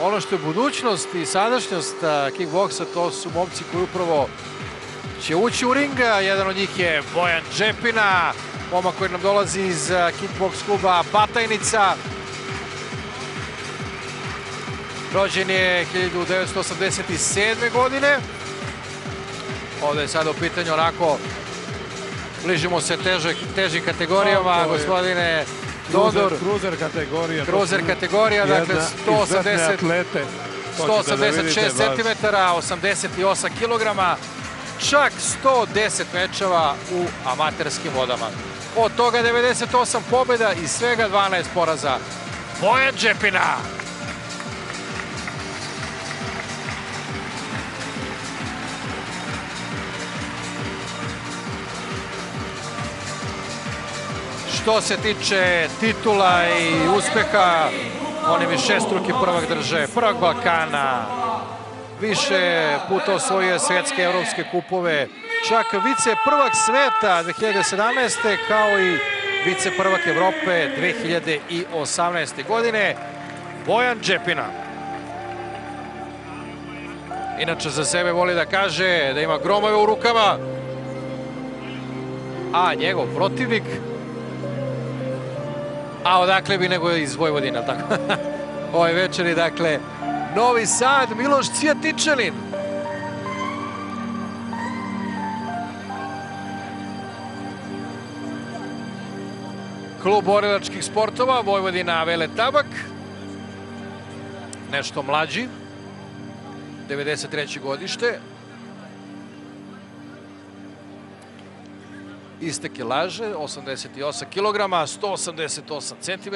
ono što je budućnost i sadašnjost kickboksa, to su momci koji upravo će ući u ring. Jedan od njih je Bojan Džepina, momak koji nam dolazi iz kickboks kluba Batajnica. Rođen je 1987. godine. Ovde je sada u pitanju onako, bližimo se težim kategorijama, gospodine Todor. Cruiser kategorija, dakle 186 cm, 88 kg, čak 110 mečeva u amaterskim vodama. Od toga 98 pobjeda i svega 12 poraza. Bojan Džepina. Što se tiče titula i uspeha, on je višestruki prvak drže, prvak Balkana, više puta osvojio svjetske evropske kupove, čak vice prvak sveta 2017. kao i vice prvak Evrope 2018. godine, Bojan Džepina. Inače za sebe voli da kaže da ima gromove u rukama, a njegov protivnik, a odakle bi nego iz Vojvodine, tako? Ove večeri, dakle, Novi Sad, Miloš Cvjetičanin. Klub borilačkih sportova, Vojvodina Vele Tabak. Nešto mlađi, 93. godište. Iste kilaže, 88 kg, 188 cm.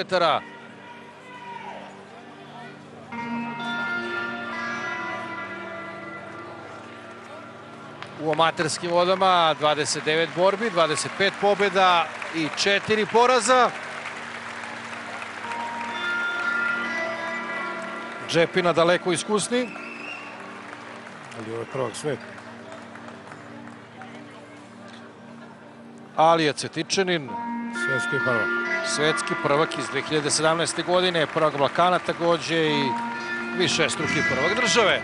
U amaterskim vodama 29 borbi, 25 pobjeda i 4 poraza. Džepina daleko iskusni. Ali ovo je prvak sveta. Alija Cvjetičanin, Svetski prvak. svetski prvak iz 2017. godine, prvak Balkana takođe i višestruki prvak države.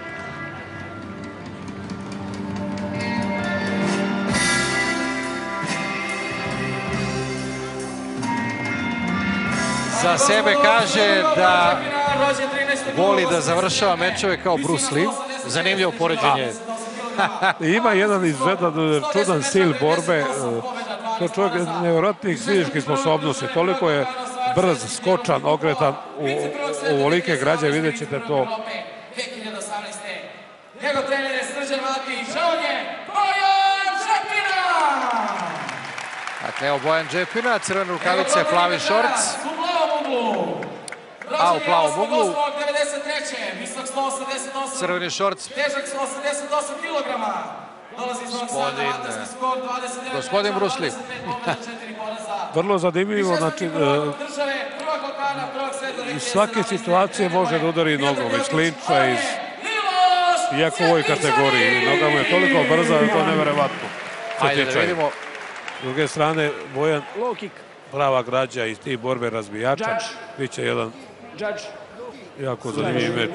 Za sebe kaže da voli da završava mečeve kao Bruce Lee. Zanimljivo poređenje. Ima jedan izvedan čudan stil borbe. To čovjek je nevjerojatnih fizičkih sposobnosti. Toliko je brz, skočan, okretan u ovolike građe. Vidjet ćete to. Njegov trener je Srđan Matić, a on je Bojan Džepina! Dakle, evo Bojan Džepina, crvene rukavice, plavi šorc. A u plavom uglu. Crveni šorc. Težak 188 kg. Gospodin Bruce Lee. Vrlo zanimljivo, znači iz svake situacije može da udari nogom, iz klinča, iako u ovoj kategoriji. Noga mu je toliko brza da je to neverovatno. Ajde da vidimo. S druge strane, Bojan, prava građa iz tih borbe razbijača. Biće jedan jako zanimljiv meč.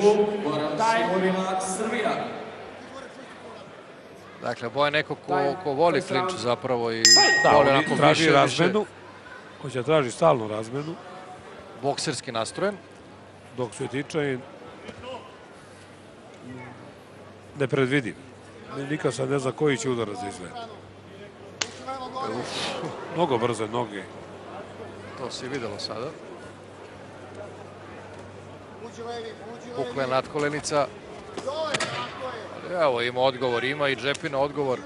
Dakle, Bojan neko ko voli klinču zapravo i voli onako traži razmenu. Hoće traži stalnu razmenu. Bokserski nastrojen. Dok Cvjetičanin nepredvidiv. Nikad se ne zna koji će udarac da izvede. Mnogo brze noge. To se je videlo sada. Pukla natkolenica. Evo ima odgovor, ima i Džepina odgovor.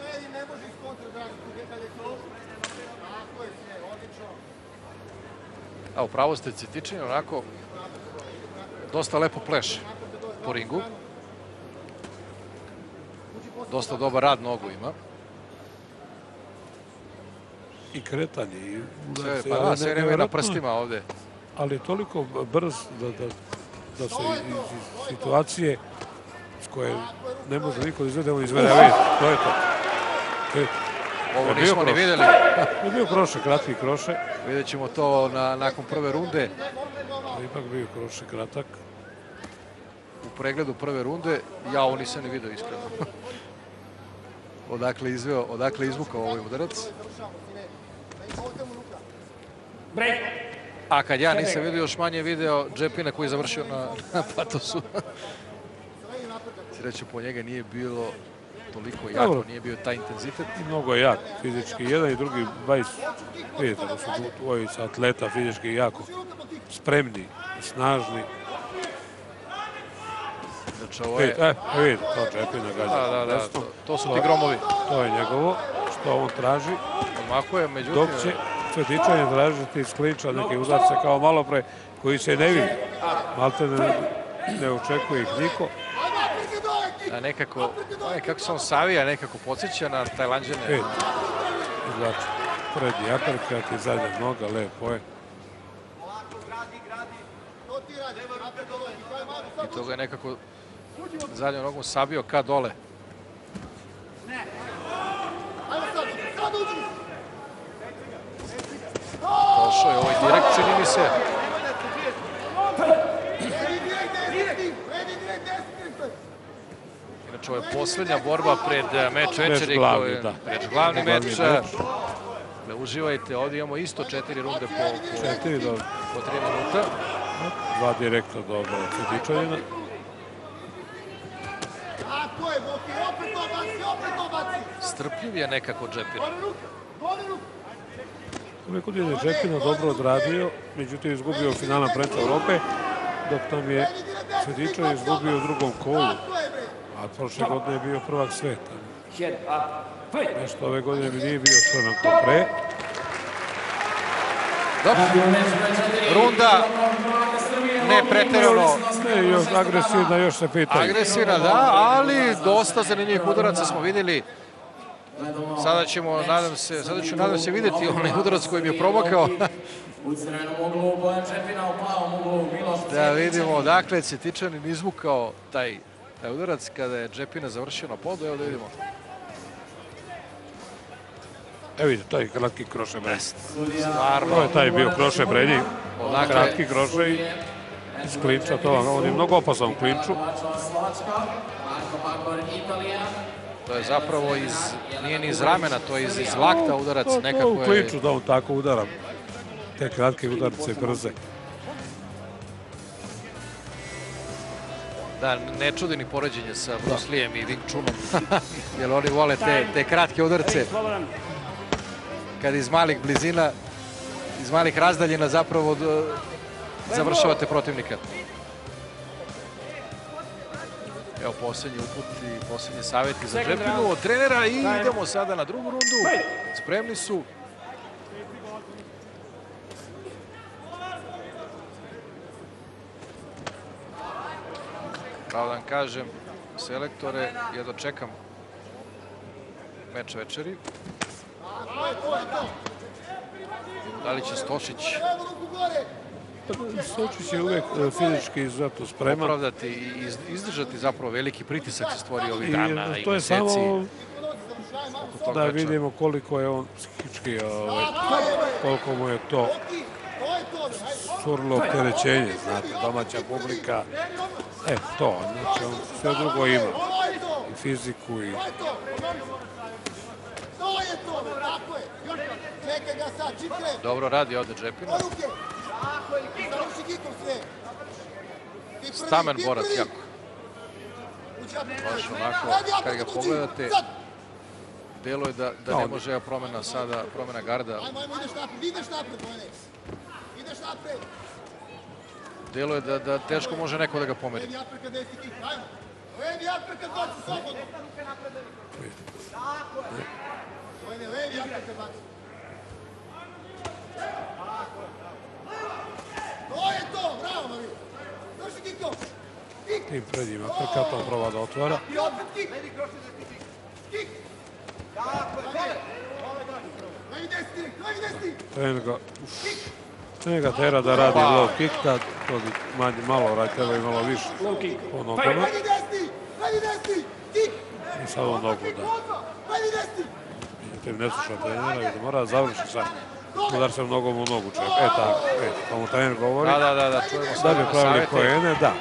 Evo, pravo ste, Cvjetičanin onako dosta lepo pleše po ringu. Dosta dobar rad nogu ima. I kretanje. Sve vreme na prstima ovde. Ali je toliko brz da se iz situacije s koje ne može niko da izvede, on izvede. To je to. Ovo nismo ni videli. Je bio kroše, kratki kroše. Vidjet ćemo to nakon prve runde. Ipak bio kroše kratak. pregledu prve runde, ja ovo nisam ni vidio iskreno. Odakle izvukao ovaj udarac. A kad ja nisam vidio, još manje video Džepina koji je završio na patosu. Sreću po njega nije bilo toliko jako, nije bio taj intenzitet. Mnogo je jak fizički, jedan i drugi 20. Vidite da su dvojica atleta fizički jako spremni, snažni. Znači ovo je... Vidite, to Džepina gađa. Da, to su ti gromovi. To je njegovo, što on traži. Omahuje, međutim... Dok će Cvetičanin tražiti iz klinča neke udarce kao malo pre, koji se ne vidi. Malte ne očekuje ih niko. Nekako, kako se on savija, nekako podsjeća na Tajlanđane. Izlači prednji aperkat i zadnja noga, lepo je. I to ga je nekako zadnjom nogom sabio ka dole. Došao je ovaj direkt, čini mi se. Inače, ovo je posljednja borba pred meč večeri. Pred glavni meč. Ne uživajte, ovdje imamo isto 4 runde po 3 minuta. 2 direktno dobro Cvetičanina. Strpljiv je nekako Džepina. Ove godine je Džepina dobro odradio, međutim izgubio finalna prvenstva Evrope, dok nam je Cvetičanin izgubio u drugom kolu. A prošle godine je bio prvak sveta. Nešto ove godine mi nije bio spreman ko pre. Dobro. Runda ne pretjerano. Ne, još agresivna, još se pitaju. Agresivna, da, ali dosta zanimljivih udaraca smo vidjeli. Sada ću, nadam se, vidjeti onaj udarac koji mi je promakao. Da vidimo odakle je Cvetičanin izvukao taj udarac kada je Džepina završio na podu. Evo da vidimo. Evo vidite, taj kratki kroše prednji. Stvarno. To je taj bio kroše prednji. Kratki kroše i iz klinča. On je mnogo opasan u klinču. To je zapravo nije ni iz ramena, to je iz lakta udarac. Nekako je... U klinču da on tako udara. Te kratke udarce brze. Da, ne čudi ni poređenje sa Bruce Lee'em i Wing Chunom. Jer oni vole te kratke udarce. Kad iz malih blizina, iz malih razdaljina zapravo završavate protivnika. Evo posljednji uput i posljednji savjeti za Džepinu od trenera i idemo sada na drugu rundu. Spremni su. Kao da vam kažem, selektore, jedno čekam meč večeri. Da li će Stošić Stošić je uvijek fizički izuzetno spreman. Opravdati i izdržati zapravo veliki pritisak se stvorio ovih dana i meseci. To je samo da vidimo koliko je on psihički, koliko mu je to surlo opterećenje, znate, domaća publika. To, znači on sve drugo ima. I fiziku i... Dobro radi ovdje Džepina. Stamen borac jako. Baš onako, kad ga pogledate, delo je da ne može promjena garda. Delo je da teško može neko da ga pomeri. Tim prednjima prkatom proba da otvara. Trener ga tera da radi low kick, da to bi malo radilo i malo više po nogama. I sad on nogu da. Međutim, ne sluša trenera i da mora da završi sad. Udar se nogom u nogu čovjek. Tako, to mu trener govori. Da, čujemo da bi pravili poene, da.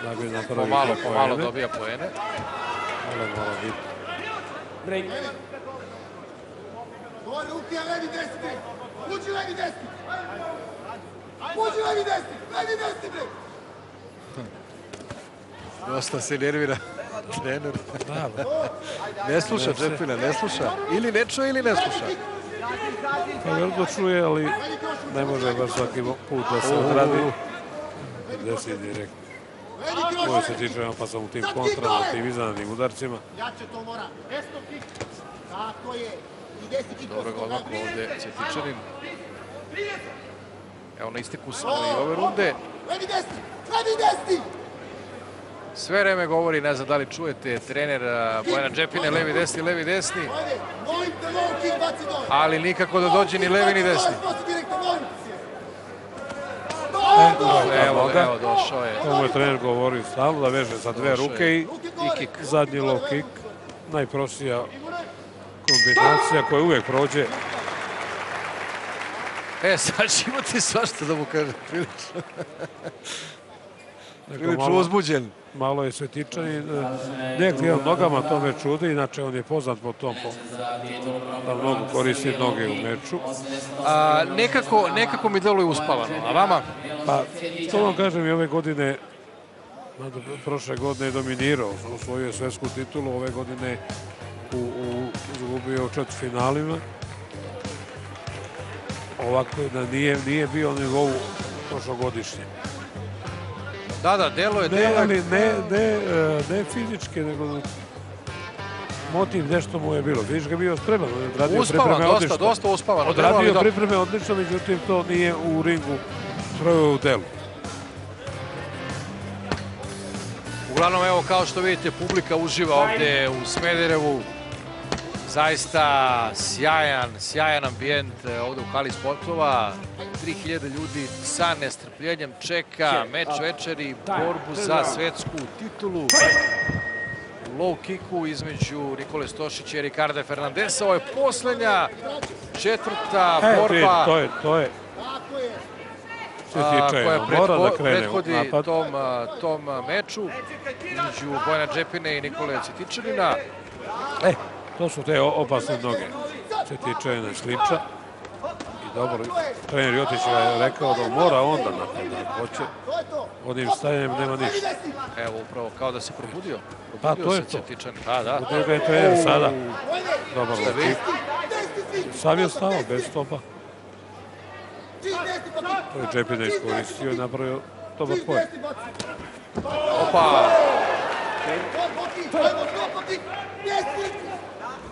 da bi napravio Pomalo dobija poene. Mora biti. Gore, ruke, levi, desni. Uđi levi, desni. Uđi levi, desni. Levi, desni, bre. Dosta se nervira trener. Da, Ne sluša Džepina, ne sluša. Ili ne čuje ili ne sluša. pa vjerojatno čuje, ali ne može baš svaki put da se odradi. Desi direkt. Koje se tiče, pa sam u tim kontrama, tim iznadnim udarcima. Jače to mora. Desno kik. Tako je. I desni kik. Dobro ga odmah ovde Cvjetičanin. Evo na isteku smo i ove runde. Levi, desni. Levi, desni. Sve vreme govori, ne znam da li čujete, trener Bojana Džepine, levi, desni. Molim te, low kick, baci dole. Ali nikako da dođe ni levi ni desni. Evo, došao je. Ovo je trener govori stalno da veže za dve ruke i kick. zadnji low kick. Najprostija kombinacija koja uvijek prođe. Sad će imati svašta da mu kaže, prilično uzbuđen. Malo je Cvjetičanin, neaktivan nogama, to me čudi, inače on je poznat po tom da mnogo koristi noge u meču. Nekako mi deluje uspavano, a vama? Pa, to vam kažem i ove godine, prošle godine je dominirao, osvojio svetsku titulu, ove godine izgubio u četvrtfinalima. Ovako da nije bio na nivou prošlogodišnje. Da, deluje. Ali ne fizički, nego motiv nešto mu je bilo. Fizički je bio spreman, on je odradio pripreme odlično. Dosta uspavano. Odradio pripreme odlično, međutim to nije u ringu proveo u delu. Uglavnom, evo, kao što vidite, publika uživa ovde u Smederevu. Zaista sjajan ambijent ovde u hali sportova. 3000 ljudi sa nestrpljenjem čeka meč večeri, borbu za svetsku titulu. U low kicku između Nikole Stošića i Ricarda Fernandesa. Ovo je poslednja četvrta borba To je koja prethodi tom meču između Bojana Džepine i Nikole Cvjetičanina. To su te opasne noge. Cvjetičanina sliča. I dobro, trener Jotić je rekao da mora onda napraviti. Hoće. Onim stajanjem nema ništa. Evo, upravo kao da se probudio. Pa, to je to. Da. Upravo ga je trener sada. Dobar low kick. Sam je stao bez stopa. To je Džepina iskoristio i napravio dobar pojem. Opa!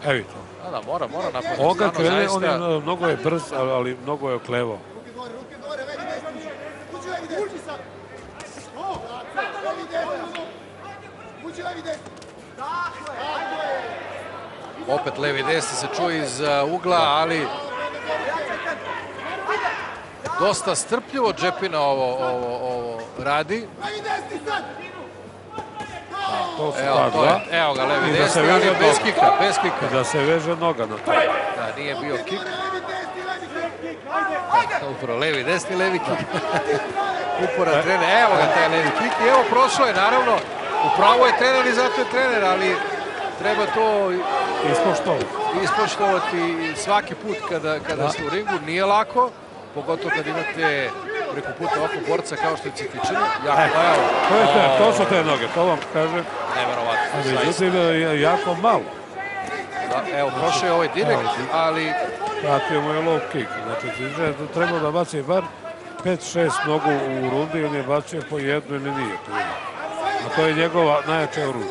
Evi to. Da, mora napraviti. On ga krene, mnogo je brz, ali mnogo je oklevao. Opet levi desni se čuje iz ugla, ali dosta strpljivo Džepina ovo radi. Evo ga, levi desni, ali bez kika. Da se veže noga na to. Da, nije bio kik. Upravo levi desni, levi kik. Upora trener, evo ga taj levi kik. I evo, prošlo je, naravno. Upravo je trener i zato je trener, ali treba to ispoštovati svaki put kada ste u ringu. Nije lako, pogotovo kad imate preko puta ovakvog borca kao što je Cvjetičanin. To su te noge, to vam kažem. Neverovatno. Međutim, jako malo. Evo, prošao je ovaj direkt, ali... Pratio mu je low kick. Znači, treba da baci bar 5-6 nogu u rundi, on je bacio po jednu ili nije. A to je njegova najjača oružja.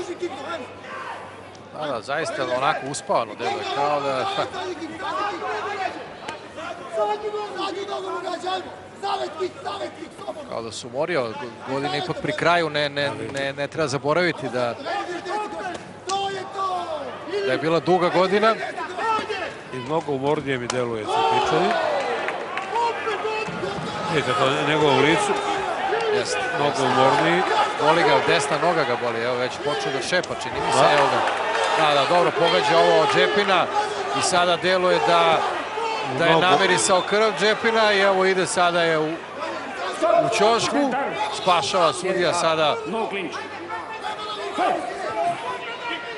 Da, zaista onako uspavano deluje, kao da... Kao da su umorio, godine ipak pri kraju, ne treba zaboraviti da je bila duga godina. I mnogo umornije mi deluje Cvjetičanin. Vidite to njegovu licu. Mnogo umorniji. Boli ga, desna noga ga boli, evo već počeo da šepa, čini mi se, evo ga. Da, dobro, pogađa ovo od Džepina i sada deluje da je namirisao krv Džepina i evo ide sada je u ćošku. Spašava sudija sada.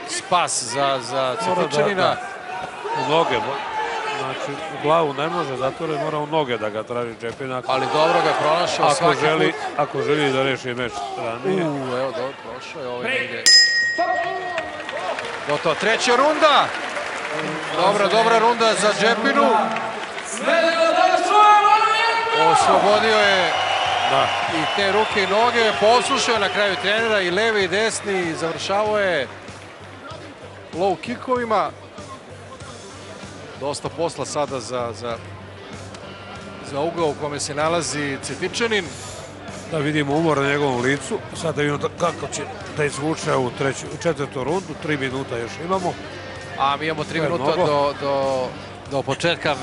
Spas za Cvetičanina. U noge, znači u glavu ne može, zato je mora u noge da ga traži Džepina. Ali dobro ga pronašao svaki put. Ako želi da reši meč ranije. Evo, dobro, prošao je ovaj negdje. Gotovo, treća runda. Dobra runda za Džepinu. Oslobodio je i te ruke i noge. Poslušao je na kraju trenera i levi i desni. Završavao je low kickovima. Dosta posla sada za ugao u kome se nalazi Cvetičanin. Da vidimo umor na njegovom licu. Sad da vidimo kako će da izvuče u četvrtu rundu. 3 minuta još imamo. A mi imamo 3 minuta do početka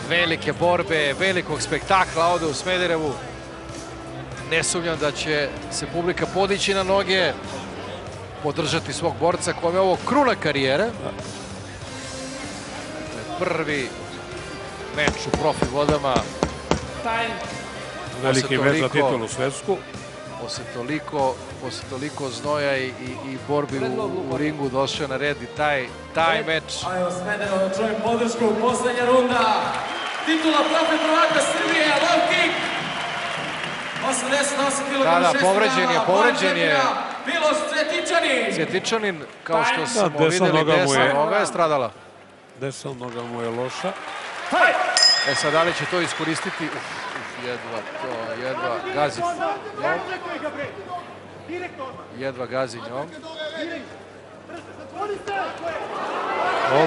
velike borbe, velikog spektakla ovde u Smederevu. Ne sumnjam da će se publika podići na noge, podržati svog borca kome je ovo kruna karijere. Prvi meč u profi vodama. Veliki meč za titulu svetsku. Posle toliko znoja i borbi u ringu došao na red i taj meč. A evo Smederevo da čujem podršku, poslednja runda. Titula profi prvaka Srbije, low kick. 88 kg. Povređen je Miloš Cvetičanin. Cvetičanin, kao što smo videli, desna noga je stradala. Desna noga mu je loša. Sad da li će to iskoristiti? Jedva gazi njom. Jedva gazi njom.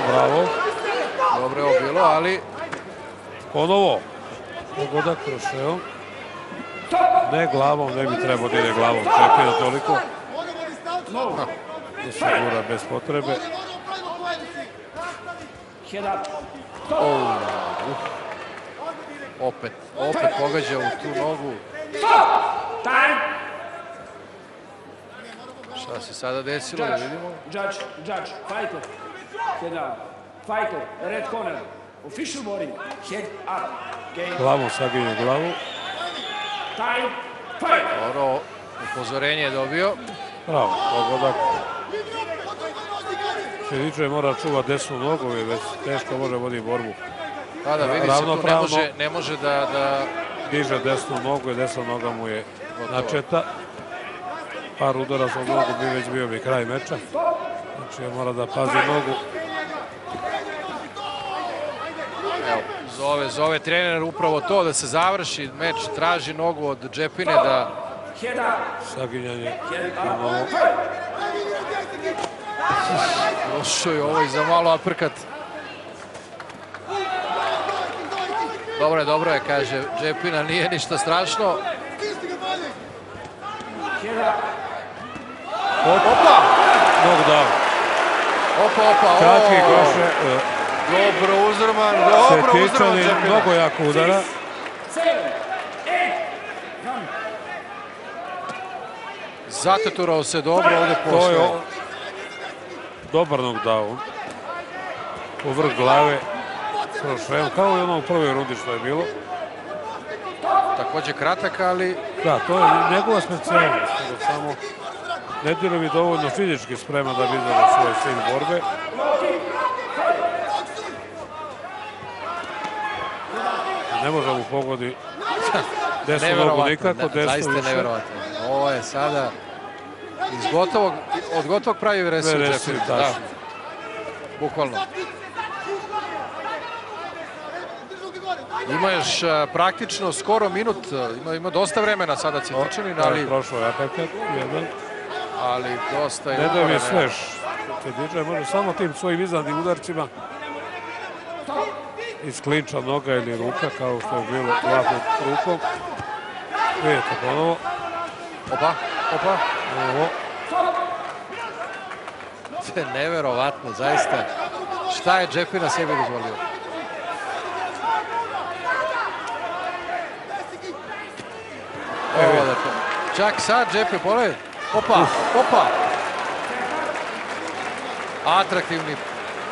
Bravo. Dobro je ovo bilo, ali... Ponovo. Pogodak krošeom. Ne glavom, ne bi trebao da ide glavom. Džepina toliko. Da se gura bez potrebe. Opet pogađa u tu nogu. Šta se sada desilo, da vidimo. Judge, fighter, head down. Fighter, red corner, official boarding, head up. Glavom saginje glavu. Time, fight! Dobro, upozorenje je dobio. Bravo, pogodak. Cvetičanin mora čuva desnu nogu i već teško može vodi borbu. Da, vidi se tu, ne može da... Diže desnu nogu i desna noga mu je načeta. Par udara za nogu bi već bio kraj meča. Znači mora da pazi nogu. Evo, zove trener upravo to, da se završi meč, traži nogu od Džepine da... Saginjanje na novu. Došao je ovo i za malo aprkat. Dobro je, kaže Džepina, nije ništa strašno. Opa! Knockdown. Opa! Kratki koše. Dobro uzrman Cvetičanin, mnogo jako udara. Zateturao se dobro ovde posle. To je dobar knockdown. U vrh glave. Krošeom, kao i ono u prvoj rundi što je bilo. Takođe kratak, ali... Da, to je njegova specijalnost. Samo ne dira mi dovoljno fizički sprema da bi izdala svoj stil borbe. Ne može mu pogodi desnu nogu nikako, desnu više. Zaista neverovatno. Ovo je sada od gotovog pravi resu Džepina. Da, bukvalno. Ima još praktično skoro minut, ima dosta vremena sada Cvetičanin, ali... Prošlo je aperkat, jedan. Ali dosta je... Ne da mi je svež. Cvetičanin može samo tim svojim iznadnim udarcima iz klinča noga ili ruka, kao što je bilo 2 put rukom. Vidite ponovo. Opa. Ovo. To je neverovatno, zaista. Šta je Džepina sebi dozvolio? Čak sad Džepin, pogledaj. Opa. Atraktivni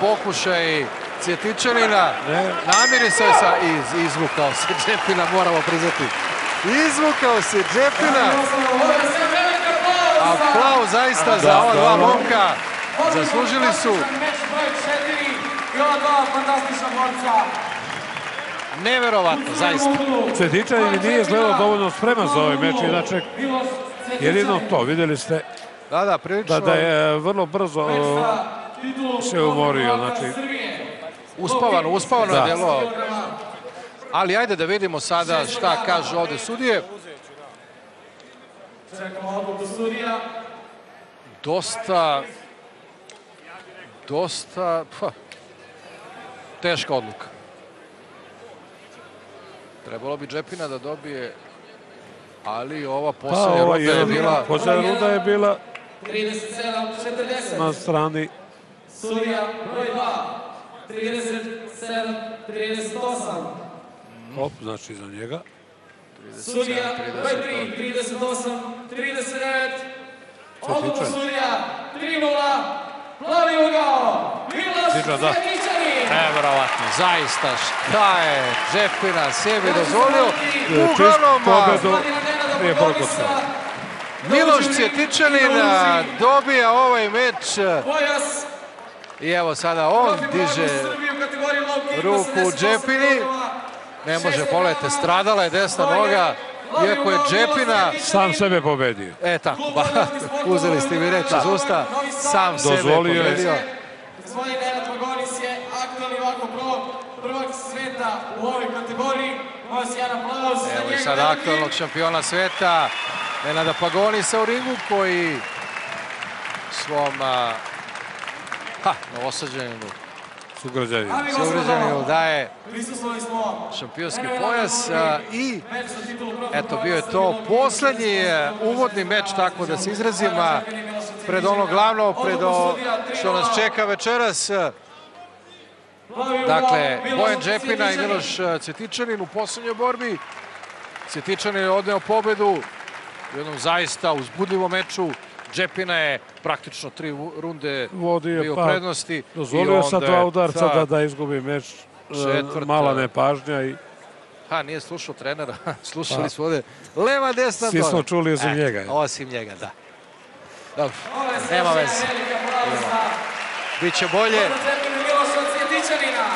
pokušaj Cvetičanina. Namirisao je izvukao se Džepina, moramo priznati. Izvukao se Džepina. Aplauz zaista za ova dva momka. Zaslužili su. I ova dva fantastična borca. Neverovatno, zaista. Cvjetičanin nije izgledao dovoljno spreman za ovaj meč, inače jedino to, vidjeli ste Da, prilično. da je vrlo brzo se umorio, znači Uspavano je delo. Ali ajde da vidimo sada šta kažu ovde sudije. Čekamo odluku sudija. Dosta teška odluka. Trebalo bi Džepina da dobije, ali ova poslednja runda je bila... Poslednja runda je bila 37-40. na strani. Sudija broj 2. 37-38. Op, znači za njega. Sudija broj 3. 38-39. Odluku sudija 3-0. Plavi ugao. Miloš Cvjetičanin. Neverovatno, zaista šta je Džepina sebi dozvolio. Uglavnom, Nije prokosno. Miloš Cvjetičanin dobija ovaj meč. Pojas. I evo sada on diže ruku Džepini. Ne može, pogledajte, stradala je desna noga. Iako je Džepina... Sam sebe pobedio. Tako, uzeli ste mi reći iz usta. Sam sebe pobedio. Gospodin Nenad Pagonis je aktualni prvak sveta u ovoj kategoriji. Moja sjajan aplauz za njega. Evo i sada aktualnog šampiona sveta Nenada Pagonisa u ringu koji svom novosađeninu sugrađaninu daje šampionski pojas i eto bio je to poslednji uvodni meč, tako da se izrazim, pred ono glavno, pred što nas čeka večeras. Dakle, Bojan Džepina i Miloš Cvjetičanin u poslednjoj borbi. Cvjetičanin je odneo pobedu u jednom zaista uzbudljivom meču. Džepina je praktično 3 runde bio u prednosti. Dozvolio sa 2 udarca da izgubi meč. Mala nepažnja i... Nije slušao trenera, slušali su ovde leva, desna, svi smo čuli osim njega. Osim njega, da. Dobro, nema veze. Biće bolje. Miloša Cvjetičanina.